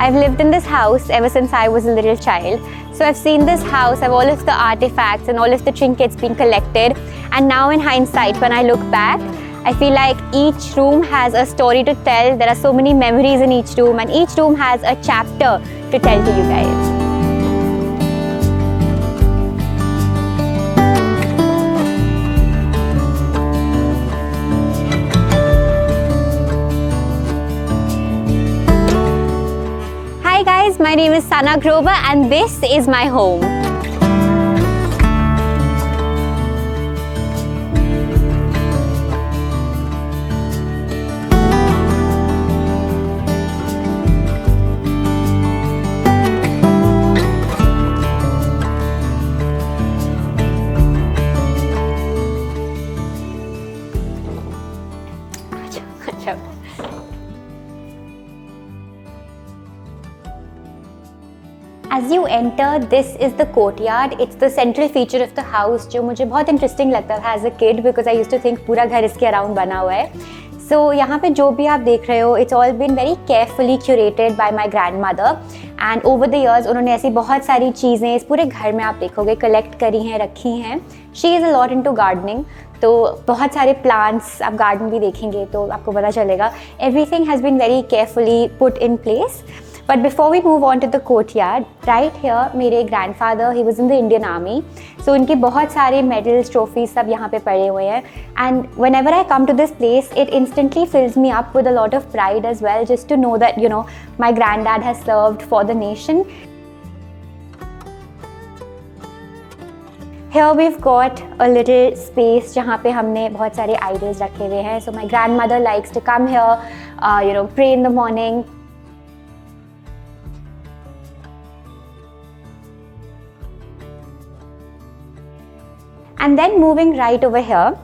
I've lived in this house ever since I was a little child. So I've seen this house, I've all of the artifacts and all of the trinkets being collected. And now in hindsight, when I look back, I feel like each room has a story to tell. There are so many memories in each room, and each room has a chapter to tell to you guys. Hi guys, my name is Sana Grover and this is my home. As you enter, this is the courtyard. It's the central feature of the house, जो मुझे बहुत interesting लगता था as a kid because I used to think पूरा घर इसके around बना हुआ है. So यहाँ पे जो भी आप देख रहे हो, it's all been very carefully curated by my grandmother. And over the years, उन्होंने ऐसी बहुत सारी चीज़ें इस पूरे घर में आप देखोगे collect करी हैं, रखी हैं. She is a lot into gardening. तो बहुत सारे प्लांट्स आप गार्डन भी देखेंगे तो आपको पता चलेगा. Everything has been very carefully put in place. But before we move on to the courtyard, right here, मेरे grandfather, he was in the Indian Army. So उनके बहुत सारे medals, trophies सब यहाँ पे पड़े हुए हैं. And whenever I come to this place, it instantly fills me up with a lot of pride as well, just to know that, you know, my granddad has served for the nation. Here we've got a little space जहाँ पे हमने बहुत सारे idols रखे हुए हैं. So my grandmother likes to come here, pray in the morning. And then moving right over here,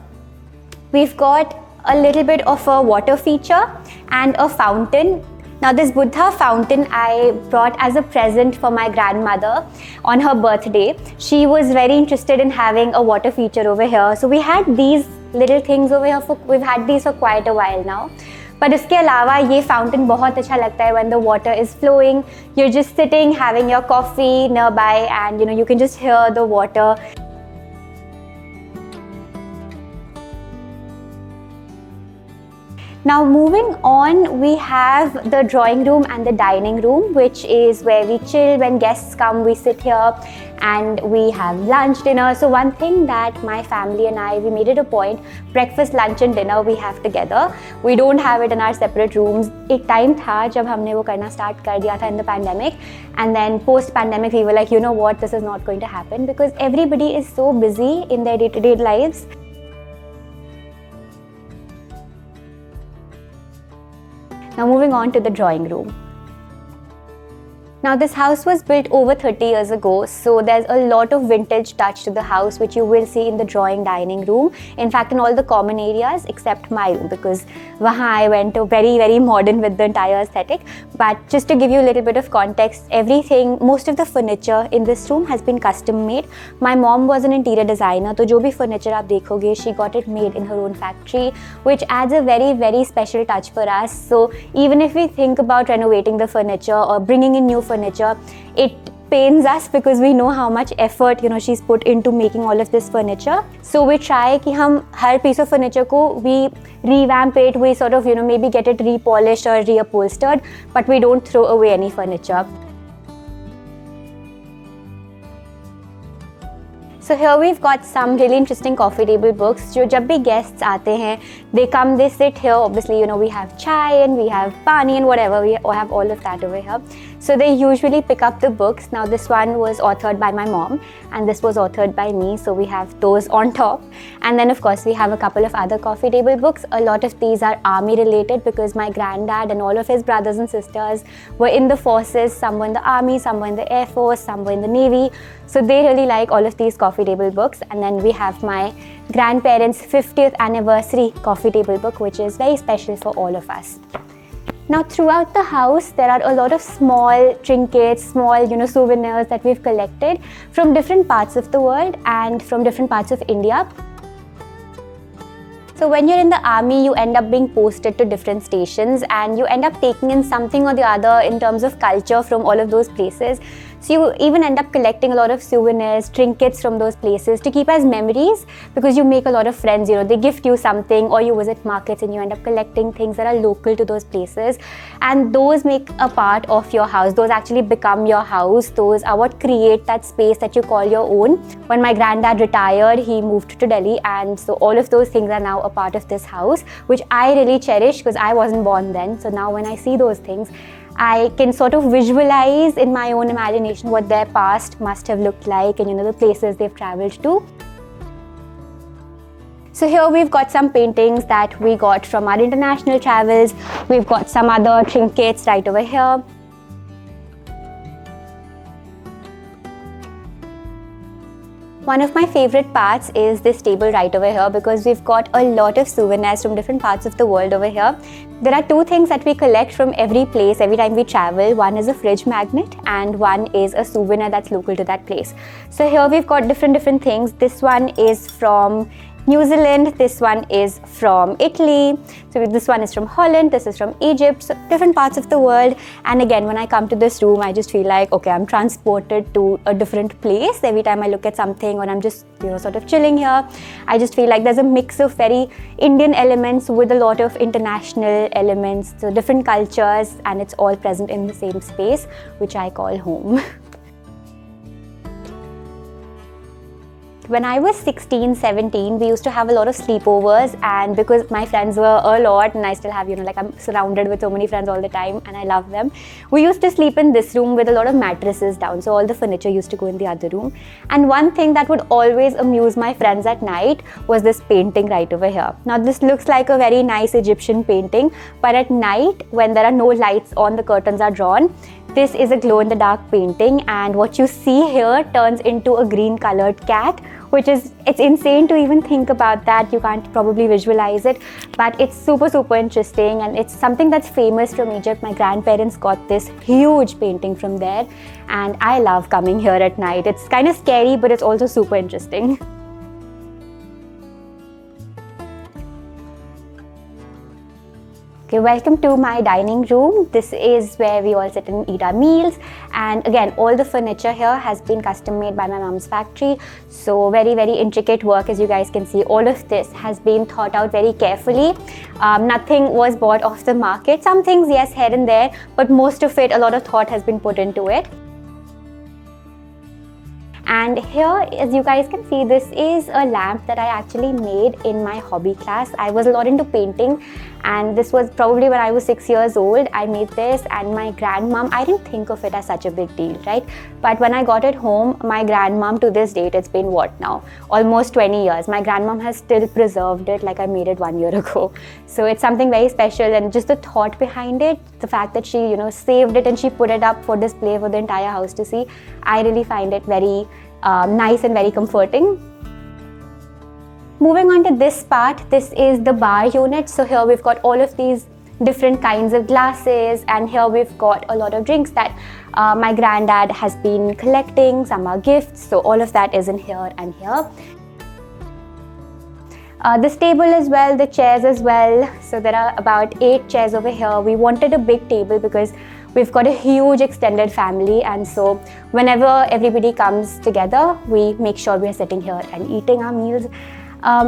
we've got a little bit of a water feature and a fountain. Now this Buddha fountain I brought as a present for my grandmother on her birthday. She was very interested in having a water feature over here. So we had these little things over here, we've had these for quite a while now. But इसके अलावा ये fountain बहुत अच्छा लगता है when the water is flowing. You're just sitting, having your coffee nearby and you can just hear the water. Now moving on, we have the drawing room and the dining room, which is where we chill. When guests come, we sit here and we have lunch, dinner. So one thing that my family and I, we made it a point, breakfast, lunch and dinner we have together. We don't have it in our separate rooms. एक time था जब हमने वो करना start कर दिया था in the pandemic. And then post pandemic, we were like, you know what, this is not going to happen because everybody is so busy in their day-to-day lives. Now moving on to the drawing room. Now this house was built over 30 years ago, so there's a lot of vintage touch to the house which you will see in the drawing dining room. In fact, in all the common areas except my room because wahan I went to very, very modern with the entire aesthetic. But just to give you a little bit of context, everything, most of the furniture in this room has been custom made. My mom was an interior designer, so जो भी furniture आप देखोगे, she got it made in her own factory, which adds a very, very special touch for us. So even if we think about renovating the furniture or bringing in new furniture, it pains us because we know how much effort she's put into making all of this furniture. So we try कि हम हर piece of furniture को we revamp it, we sort of maybe get it repolished or reupholstered, but we don't throw away any furniture. So here we've got some really interesting coffee table books. जो जब भी guests आते हैं, they come, they sit here. Obviously, we have chai and we have pani and whatever. We have all of that over here. So they usually pick up the books. Now this one was authored by my mom and this was authored by me. So we have those on top. And then of course we have a couple of other coffee table books. A lot of these are army related because my granddad and all of his brothers and sisters were in the forces. Some were in the army, some were in the air force, some were in the navy. So they really like all of these coffee table books. And then we have my grandparents' 50th anniversary coffee table book, which is very special for all of us. Now throughout the house, there are a lot of small trinkets, small souvenirs that we've collected from different parts of the world and from different parts of India. So when you're in the army, you end up being posted to different stations and you end up taking in something or the other in terms of culture from all of those places. So you even end up collecting a lot of souvenirs, trinkets from those places to keep as memories, because you make a lot of friends, they gift you something, or you visit markets and you end up collecting things that are local to those places, and those make a part of your house. Those actually become your house. Those are what create that space that you call your own. When my granddad retired, he moved to Delhi, and so all of those things are now a part of this house, which I really cherish because I wasn't born then. So now when I see those things, I can sort of visualize in my own imagination what their past must have looked like, and the places they've traveled to. So here we've got some paintings that we got from our international travels. We've got some other trinkets right over here. One of my favorite parts is this table right over here, because we've got a lot of souvenirs from different parts of the world over here. There are two things that we collect from every place every time we travel. One is a fridge magnet and one is a souvenir that's local to that place. So here we've got different things. This one is from New Zealand, this one is from Italy, so this one is from Holland, this is from Egypt, so different parts of the world. And again, when I come to this room, I just feel like, okay, I'm transported to a different place every time I look at something, or I'm just sort of chilling here. I just feel like there's a mix of very Indian elements with a lot of international elements, so different cultures, and it's all present in the same space, which I call home. When I was 16, 17, we used to have a lot of sleepovers, and because my friends were a lot and I still have, I'm surrounded with so many friends all the time and I love them, we used to sleep in this room with a lot of mattresses down, so all the furniture used to go in the other room. And one thing that would always amuse my friends at night was this painting right over here. Now this looks like a very nice Egyptian painting, but at night when there are no lights on, the curtains are drawn, this is a glow-in-the-dark painting, and what you see here turns into a green-colored cat, which is, it's insane to even think about that. You can't probably visualize it, but it's super interesting, and it's something that's famous from Egypt. My grandparents got this huge painting from there, and I love coming here at night. It's kind of scary, but it's also super interesting. Okay, welcome to my dining room. This is where we all sit and eat our meals, and again, all the furniture here has been custom made by my mom's factory, so very intricate work. As you guys can see, all of this has been thought out very carefully. Nothing was bought off the market. Some things, yes, here and there, but most of it, a lot of thought has been put into it. And here, as you guys can see, this is a lamp that I actually made in my hobby class. I was a lot into painting, and this was probably when I was 6 years old. I made this, and my grandmom, I didn't think of it as such a big deal, right? But when I got it home, my grandmom, to this date, it's been what now? Almost 20 years. My grandmom has still preserved it like I made it 1 year ago. So it's something very special, and just the thought behind it, the fact that she, saved it and she put it up for display for the entire house to see, I really find it very nice and very comforting. Moving on to this part, this is the bar unit. So here we've got all of these different kinds of glasses, and here we've got a lot of drinks that my granddad has been collecting. Some are gifts, so all of that is in here and here. This table as well, the chairs as well. So there are about 8 chairs over here. We wanted a big table because we've got a huge extended family, and so whenever everybody comes together, we make sure we're sitting here and eating our meals.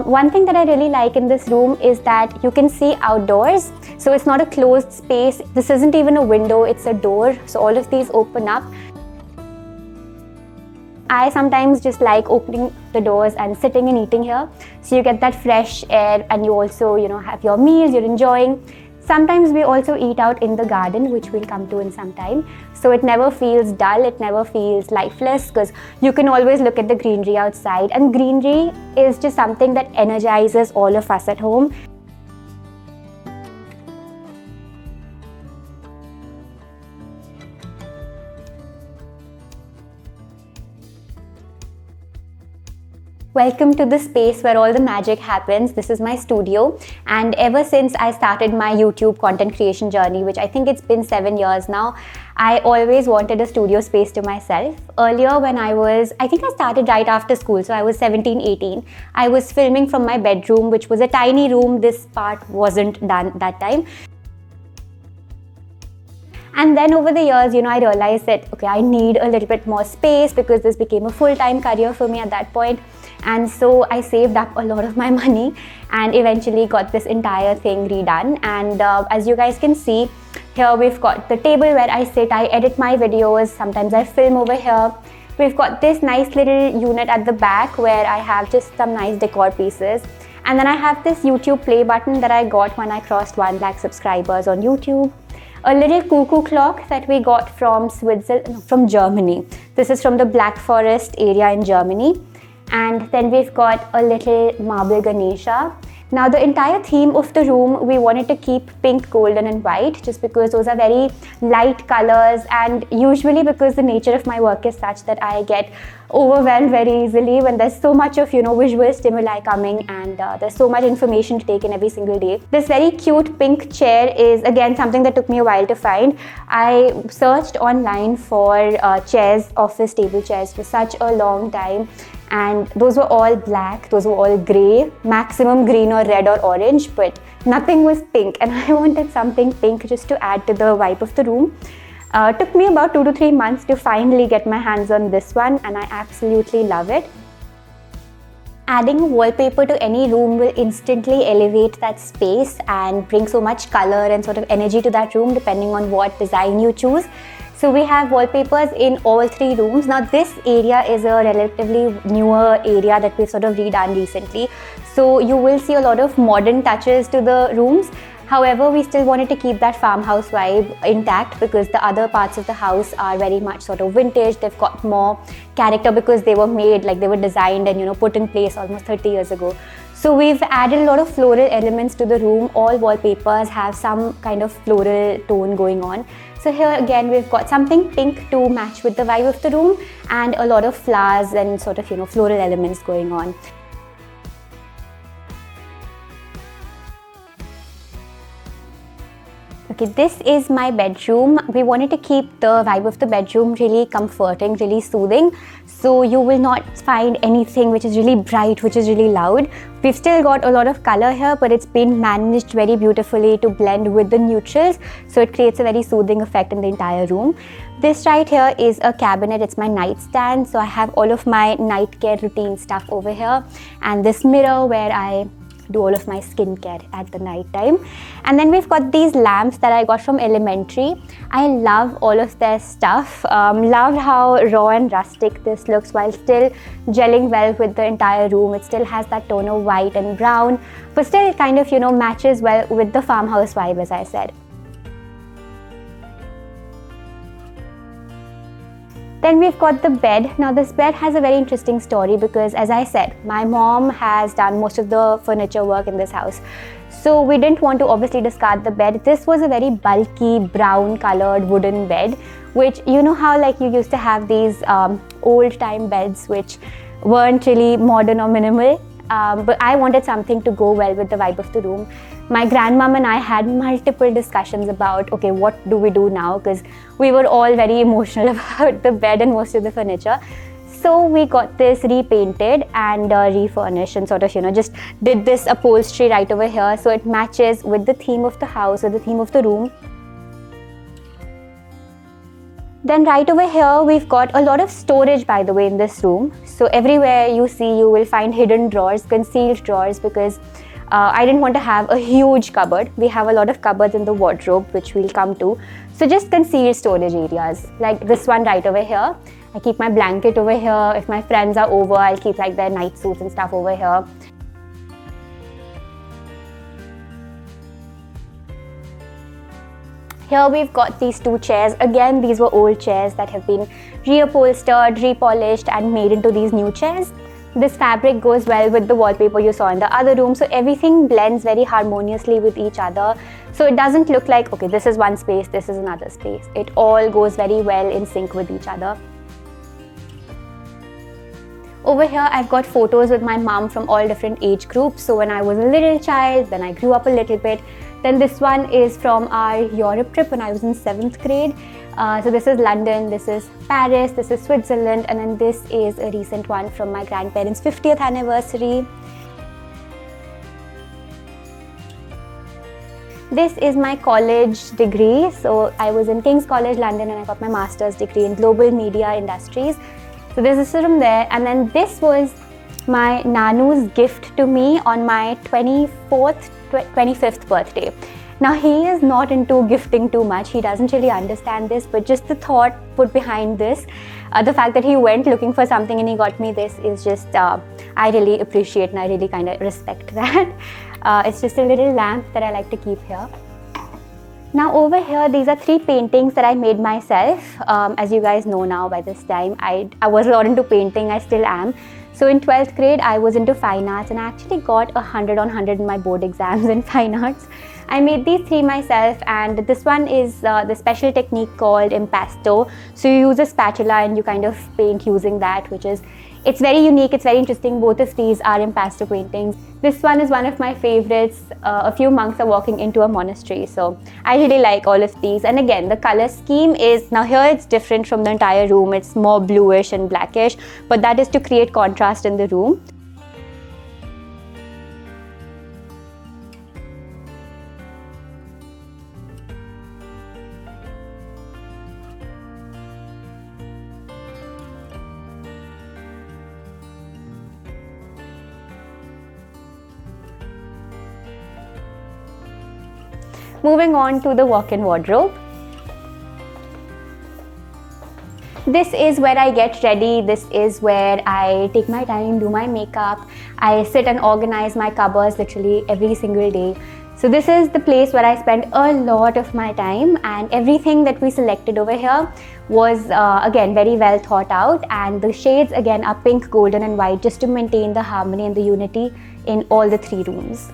One thing that I really like in this room is that you can see outdoors. So it's not a closed space. This isn't even a window, it's a door. So all of these open up. I sometimes just like opening the doors and sitting and eating here. So you get that fresh air, and you also, have your meals you're enjoying. Sometimes we also eat out in the garden, which we'll come to in some time. So it never feels dull, it never feels lifeless, because you can always look at the greenery outside, and greenery is just something that energizes all of us at home. Welcome to the space where all the magic happens. This is my studio, and ever since I started my YouTube content creation journey, which I think it's been 7 years now, I always wanted a studio space to myself. Earlier when I think I started right after school, so I was 17, 18. I was filming from my bedroom, which was a tiny room. This part wasn't done that time. And then over the years, I realized that, okay, I need a little bit more space because this became a full-time career for me at that point. And so I saved up a lot of my money and eventually got this entire thing redone. And as you guys can see, here we've got the table where I sit, I edit my videos, sometimes I film over here. We've got this nice little unit at the back where I have just some nice decor pieces. And then I have this YouTube play button that I got when I crossed 1 lakh subscribers on YouTube. A little cuckoo clock that we got from Germany. This is from the Black Forest area in Germany. And then we've got a little marble Ganesha. Now the entire theme of the room, we wanted to keep pink, golden and white just because those are very light colors, and usually because the nature of my work is such that I get overwhelmed very easily when there's so much of visual stimuli coming, and there's so much information to take in every single day. This very cute pink chair is again something that took me a while to find. I searched online for chairs, office table chairs, for such a long time. And those were all black, those were all grey, maximum green or red or orange, but nothing was pink, and I wanted something pink just to add to the vibe of the room. Took me about 2 to 3 months to finally get my hands on this one, and I absolutely love it. Adding wallpaper to any room will instantly elevate that space and bring so much color and sort of energy to that room depending on what design you choose. So we have wallpapers in all 3 rooms. Now this area is a relatively newer area that we've sort of redone recently. So you will see a lot of modern touches to the rooms. However, we still wanted to keep that farmhouse vibe intact because the other parts of the house are very much sort of vintage. They've got more character because they were made, like they were designed and put in place almost 30 years ago. So we've added a lot of floral elements to the room. All wallpapers have some kind of floral tone going on. So here again we've got something pink to match with the vibe of the room and a lot of flowers and sort of floral elements going on. Okay, this is my bedroom. We wanted to keep the vibe of the bedroom really comforting, really soothing. So you will not find anything which is really bright, which is really loud. We've still got a lot of color here, but it's been managed very beautifully to blend with the neutrals. So it creates a very soothing effect in the entire room. This right here is a cabinet. It's my nightstand. So I have all of my night care routine stuff over here. And this mirror where I do all of my skincare at the night time. And then we've got these lamps that I got from Elementary. I love all of their stuff. Love how raw and rustic this looks while still gelling well with the entire room. It still has that tone of white and brown, but still it kind of matches well with the farmhouse vibe, as I said. Then we've got the bed. Now this bed has a very interesting story because, as I said, my mom has done most of the furniture work in this house. So we didn't want to obviously discard the bed. This was a very bulky brown colored wooden bed, which how like you used to have these old time beds which weren't really modern or minimal. But I wanted something to go well with the vibe of the room. My grandmom and I had multiple discussions about, okay, what do we do now? Because we were all very emotional about the bed and most of the furniture. So we got this repainted and refurnished and sort of, just did this upholstery right over here. So it matches with the theme of the house or the theme of the room. Then right over here, we've got a lot of storage, by the way, in this room. So everywhere you see, you will find hidden drawers, concealed drawers, because I didn't want to have a huge cupboard. We have a lot of cupboards in the wardrobe, which we'll come to. So just concealed storage areas, like this one right over here. I keep my blanket over here. If my friends are over, I'll keep like their night suits and stuff over here. Here we've got these 2 chairs. Again, these were old chairs that have been reupholstered, repolished and made into these new chairs. This fabric goes well with the wallpaper you saw in the other room. So everything blends very harmoniously with each other. So it doesn't look like, okay, this is one space, this is another space. It all goes very well in sync with each other. Over here, I've got photos with my mom from all different age groups. So when I was a little child, then I grew up a little bit. Then this one is from our Europe trip when I was in 7th grade. So this is London, this is Paris, this is Switzerland, and then this is a recent one from my grandparents' 50th anniversary. This is my college degree. So I was in King's College London and I got my master's degree in global media industries. So this is from there. And then this was my Nanu's gift to me on my 25th birthday. Now he is not into gifting too much, he doesn't really understand this, but just the thought put behind this, the fact that he went looking for something and he got me this is just, I really appreciate and I really kind of respect that. It's just a little lamp that I like to keep here. Now over here, these are 3 paintings that I made myself. As you guys know now by this time, I was a lot into painting, I still am. So in 12th grade, I was into fine arts and I actually got 100 on 100 in my board exams in fine arts. I made these 3 myself, and this one is the special technique called impasto. So you use a spatula and you kind of paint using that, it's very unique, it's very interesting. Both of these are impasto paintings. This one is one of my favorites. A few monks are walking into a monastery. So I really like all of these. And again, the color scheme is, now here it's different from the entire room. It's more bluish and blackish, but that is to create contrast in the room. Moving on to the walk-in wardrobe. This is where I get ready. This is where I take my time, do my makeup. I sit and organize my cupboards literally every single day. So this is the place where I spend a lot of my time, and everything that we selected over here was again very well thought out, and the shades again are pink, golden and white, just to maintain the harmony and the unity in all the 3 rooms.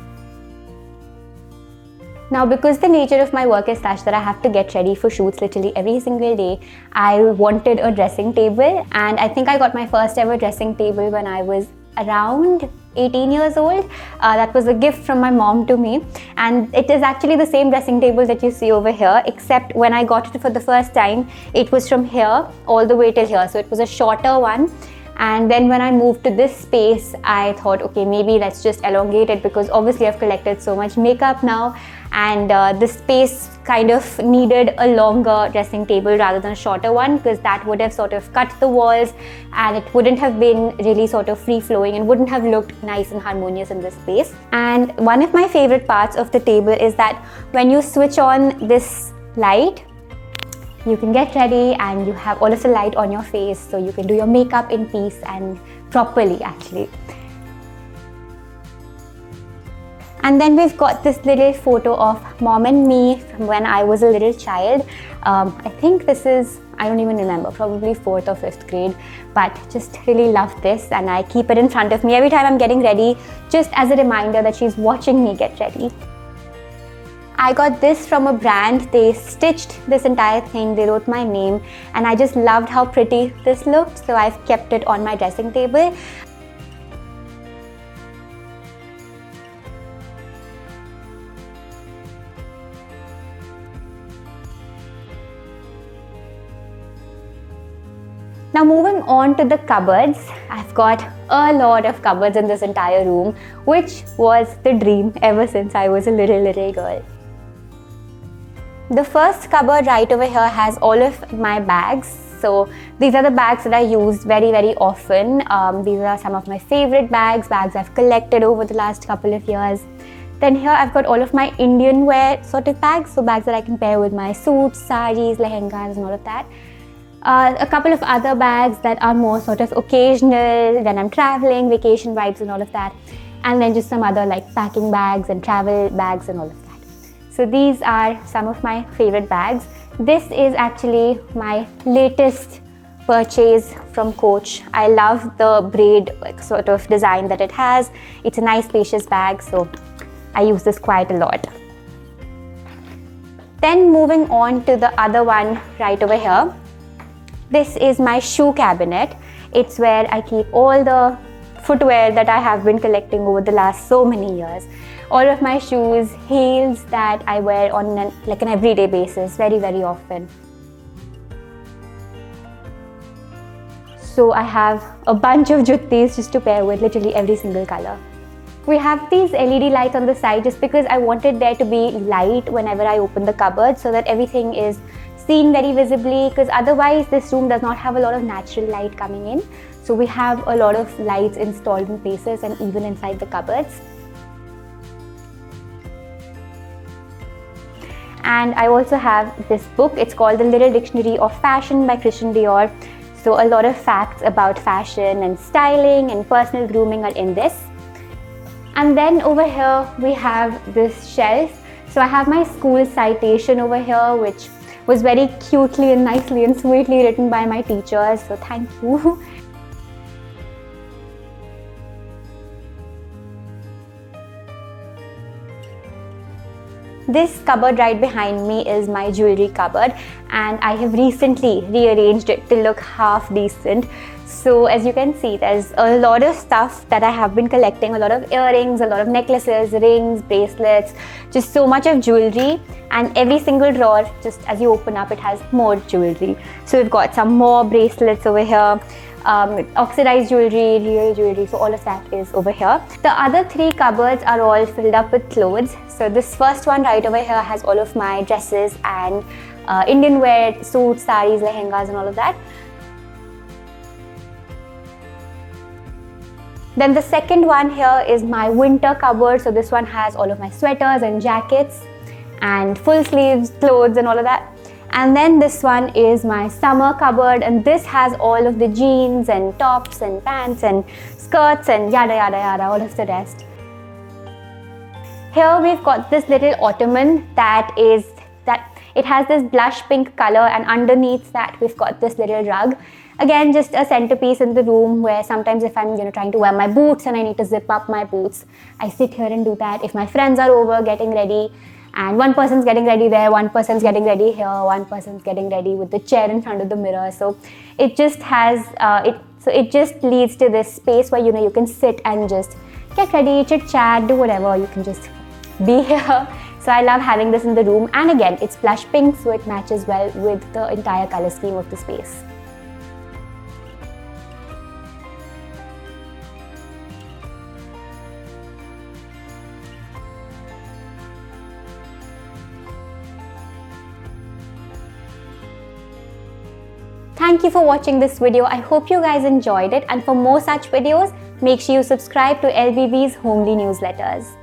Now, because the nature of my work is such that I have to get ready for shoots literally every single day, I wanted a dressing table, and I think I got my first ever dressing table when I was around 18 years old. That was a gift from my mom to me, and it is actually the same dressing table that you see over here, except when I got it for the first time, it was from here all the way till here, so it was a shorter one. And then when I moved to this space, I thought, okay, maybe let's just elongate it, because obviously I've collected so much makeup now, and this space kind of needed a longer dressing table rather than a shorter one, because that would have sort of cut the walls and it wouldn't have been really sort of free-flowing and wouldn't have looked nice and harmonious in this space. And one of my favorite parts of the table is that when you switch on this light, you can get ready and you have all of the light on your face, so you can do your makeup in peace and properly actually. And then we've got this little photo of mom and me from when I was a little child. I think this is, I don't even remember, probably 4th or 5th grade, but just really love this, and I keep it in front of me every time I'm getting ready, just as a reminder that she's watching me get ready. I got this from a brand. They stitched this entire thing, they wrote my name, and I just loved how pretty this looked, so I've kept it on my dressing table. Now moving on to the cupboards, I've got a lot of cupboards in this entire room, which was the dream ever since I was a little girl. The first cupboard right over here has all of my bags. So these are the bags that I use very often. These are some of my favorite bags I've collected over the last couple of years. Then here I've got all of my Indian wear sort of bags, so bags that I can pair with my suits, saris, lehengas and all of that. A couple of other bags that are more sort of occasional when I'm traveling, vacation vibes and all of that. And then just some other like packing bags and travel bags and all of that. So these are some of my favorite bags. This is actually my latest purchase from Coach. I love the braid sort of design that it has. It's a nice spacious bag, so I use this quite a lot. Then moving on to the other one right over here. This is my shoe cabinet. It's where I keep all the footwear that I have been collecting over the last so many years. All of my shoes, heels that I wear on an everyday basis, very, very often. So I have a bunch of juttis just to pair with literally every single color. We have these LED lights on the side just because I wanted there to be light whenever I open the cupboard, so that everything is seen very visibly, because otherwise this room does not have a lot of natural light coming in. So we have a lot of lights installed in places and even inside the cupboards. And I also have this book. It's called The Little Dictionary of Fashion by Christian Dior. So a lot of facts about fashion and styling and personal grooming are in this. And then over here we have this shelf. So I have my school citation over here, which was very cutely and nicely and sweetly written by my teachers. So thank you. This cupboard right behind me is my jewelry cupboard, and I have recently rearranged it to look half decent. So as you can see, there's a lot of stuff that I have been collecting, a lot of earrings, a lot of necklaces, rings, bracelets, just so much of jewelry. And every single drawer, just as you open up, it has more jewelry. So we've got some more bracelets over here, oxidized jewelry, real jewelry, so all of that is over here. The other three cupboards are all filled up with clothes. So this first one right over here has all of my dresses and Indian wear, suits, saris, lehengas and all of that. Then the second one here is my winter cupboard. So this one has all of my sweaters and jackets and full sleeves clothes and all of that. And then this one is my summer cupboard, and this has all of the jeans and tops and pants and skirts and yada yada yada, all of the rest. Here we've got this little ottoman it has this blush pink color, and underneath that we've got this little rug. Again, just a centerpiece in the room where sometimes if I'm trying to wear my boots and I need to zip up my boots, I sit here and do that. If my friends are over getting ready, and one person's getting ready there, one person's getting ready here, one person's getting ready with the chair in front of the mirror. So it just has, it just leads to this space where you can sit and just get ready, chit chat, do whatever, you can just be here. So I love having this in the room, and again, it's blush pink, so it matches well with the entire color scheme of the space. Thank you for watching this video. I hope you guys enjoyed it, and for more such videos, make sure you subscribe to LBB's homely newsletters.